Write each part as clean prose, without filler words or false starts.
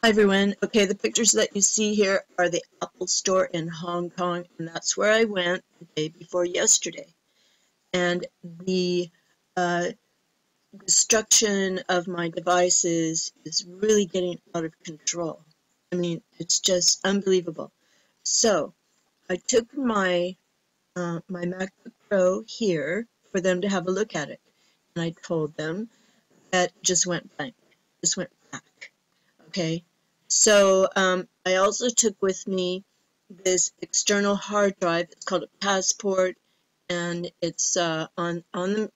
Hi everyone. Okay, the pictures that you see here are the Apple Store in Hong Kong, and that's where I went the day before yesterday. And the uh, destruction of my devices is really getting out of control. I mean, it's just unbelievable. So I took my MacBook Pro here for them to have a look at it, and I told them that it just went blank, just went black. Okay, so I also took with me this external hard drive. It's called a Passport, and it's on when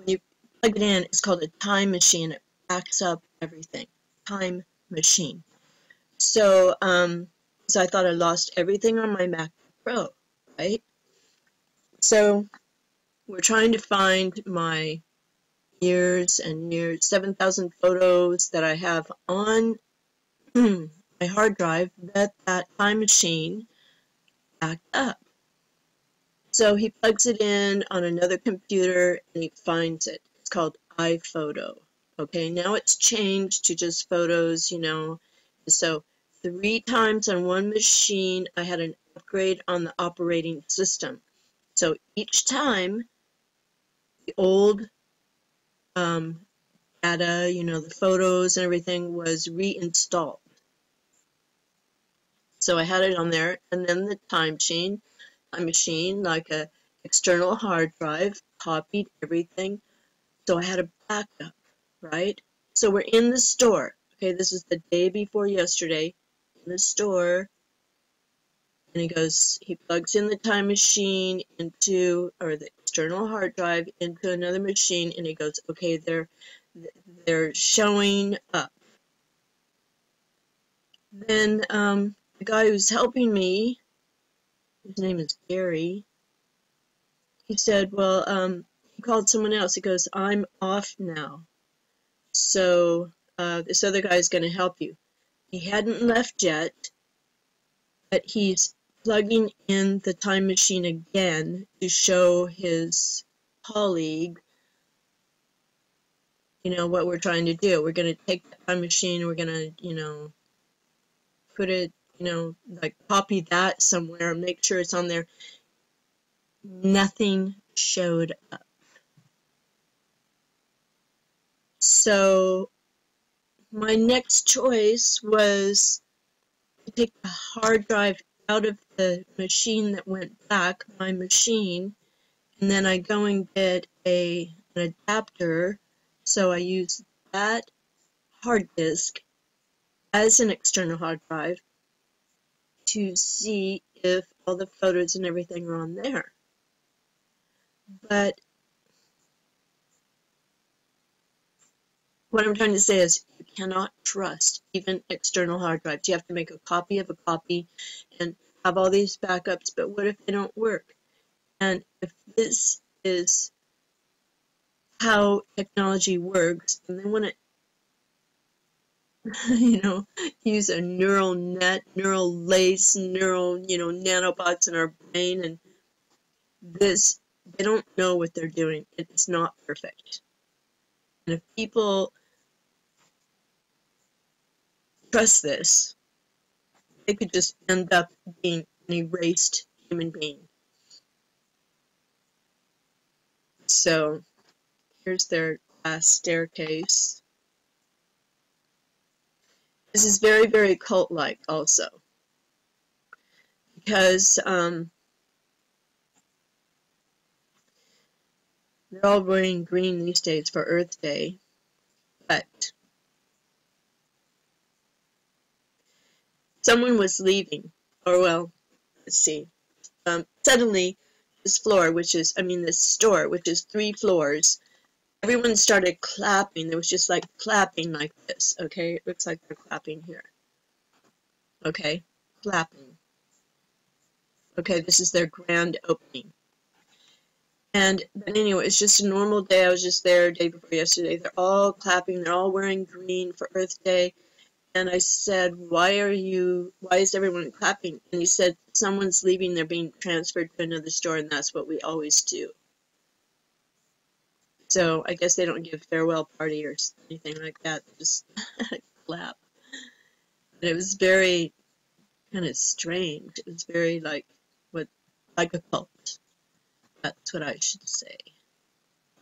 you plug it in, it's called a Time Machine. It backs up everything. Time Machine. So so I thought I lost everything on my MacBook Pro, right? So we're trying to find my years and years, 7,000 photos that I have on my hard drive that Time Machine backed up. So he plugs it in on another computer and he finds it. It's called iPhoto. Okay, now it's changed to just photos, you know. So 3 times on one machine I had an upgrade on the operating system. So each time the old data, you know, the photos and everything was reinstalled. So I had it on there, and then the time machine, like a external hard drive, copied everything. So I had a backup, right? So we're in the store. Okay, this is the day before yesterday in the store. And he plugs in the time machine into, or the external hard drive into another machine, and he goes, okay, they're showing up. Then the guy who's helping me, his name is Gary, he said, well, he called someone else. He goes, I'm off now. So this other guy is going to help you. He hadn't left yet, but he's plugging in the time machine again to show his colleague, you know, what we're trying to do. We're going to take the time machine, we're going to, you know, put it, you know, like copy that somewhere and make sure it's on there. Nothing showed up. So my next choice was to take the hard drive out of the machine that went back, my machine, and then I go and get an adapter. So I use that hard disk as an external hard drive to see if all the photos and everything are on there. But what I'm trying to say is you cannot trust even external hard drives. You have to make a copy of a copy and have all these backups, but what if they don't work? And if this is how technology works, and they want to, you know, use a neural net, neural lace, neural, you know, nanobots in our brain, and this, they don't know what they're doing. It's not perfect. And if people trust this, they could just end up being an erased human being. So here's their glass staircase. This is very, very cult-like also, because they're all wearing green these days for Earth Day, but someone was leaving, or well, let's see, suddenly this floor, which is, I mean this store, which is 3 floors, everyone started clapping. There was just like clapping like this, okay? It looks like they're clapping here. Okay, clapping. Okay, this is their grand opening. And but anyway, it's just a normal day. I was just there day before yesterday. They're all clapping. They're all wearing green for Earth Day. And I said, why is everyone clapping? And he said, someone's leaving. They're being transferred to another store, and that's what we always do. So I guess they don't give farewell party or anything like that. They just clap. And it was very kind of strange. It was very like like a cult. That's what I should say.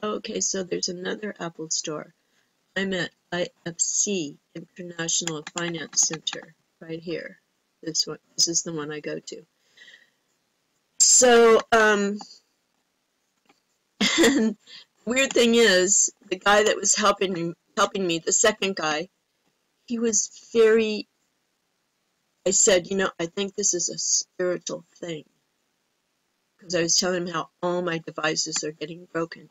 Okay, so there's another Apple store. I'm at IFC, International Finance Center, right here. This one. This is the one I go to. So, and weird thing is, the guy that was helping me, the second guy, he was very. I said, I think this is a spiritual thing, because I was telling him how all my devices are getting broken,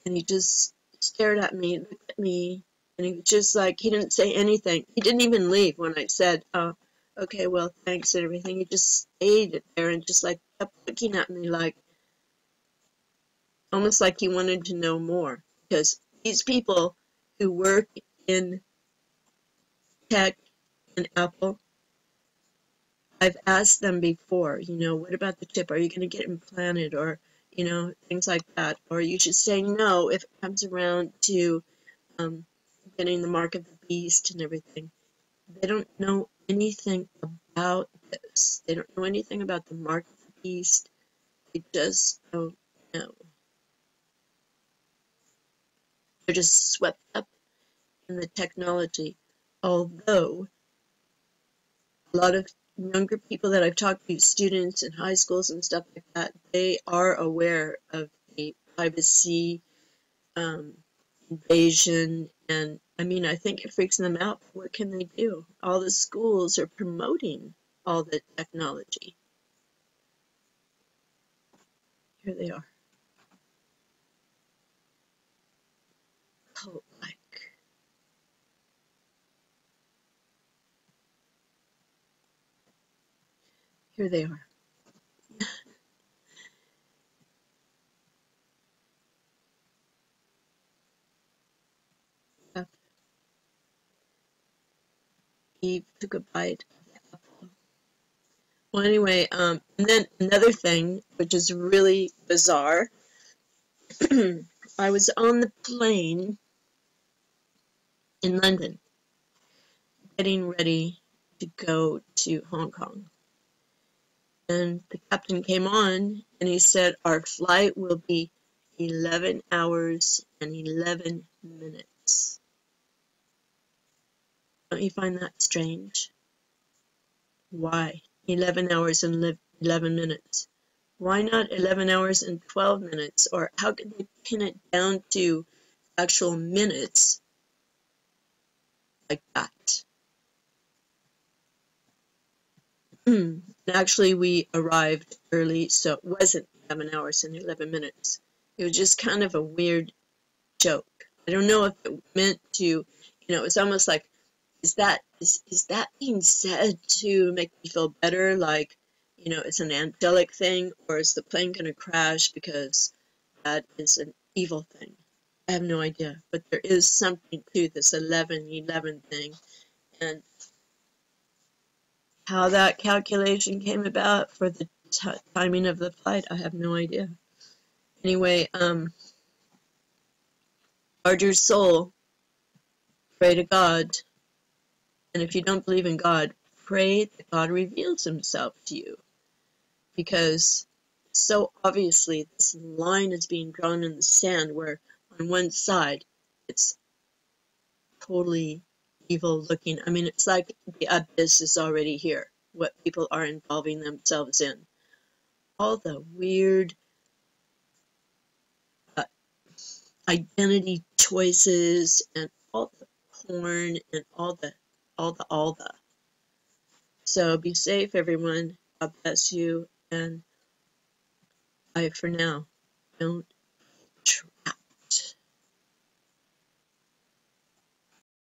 and he just stared at me, looked at me, and he was just like, he didn't say anything. He didn't even leave when I said, "Oh, okay, well, thanks," and everything. He just stayed there and just like kept looking at me like, almost like he wanted to know more. Because these people who work in tech and Apple, I've asked them before, what about the chip? Are you going to get implanted? Or, things like that. Or you should say no if it comes around to getting the mark of the beast and everything. They don't know anything about this. They don't know anything about the mark of the beast. They just don't know. They're just swept up in the technology. Although a lot of younger people that I've talked to, students in high schools and stuff like that, they are aware of the privacy invasion, and I mean, I think it freaks them out. What can they do? All the schools are promoting all the technology. Here they are. Cult-like. Here they are. Eve took a bite of the apple. Well, anyway, and then another thing, which is really bizarre, I was on the plane in London, getting ready to go to Hong Kong. And the captain came on and he said, our flight will be 11 hours and 11 minutes. Don't you find that strange? Why 11 hours and 11 minutes? Why not 11 hours and 12 minutes? Or how could they pin it down to actual minutes like that? Actually, we arrived early, so it wasn't 11 hours and 11 minutes. It was just kind of a weird joke. I don't know if it meant to, it's almost like, is that being said to make me feel better? Like, it's an angelic thing, or is the plane going to crash because that is an evil thing? I have no idea, but there is something to this 11-11 thing, and how that calculation came about for the timing of the flight, I have no idea. Anyway, guard your soul, pray to God, and if you don't believe in God, pray that God reveals himself to you, because so obviously this line is being drawn in the sand where on one side it's totally evil looking. I mean, it's like the abyss is already here, what people are involving themselves in. All the weird identity choices and all the porn and all the. So be safe, everyone. God bless you, and bye for now. Don't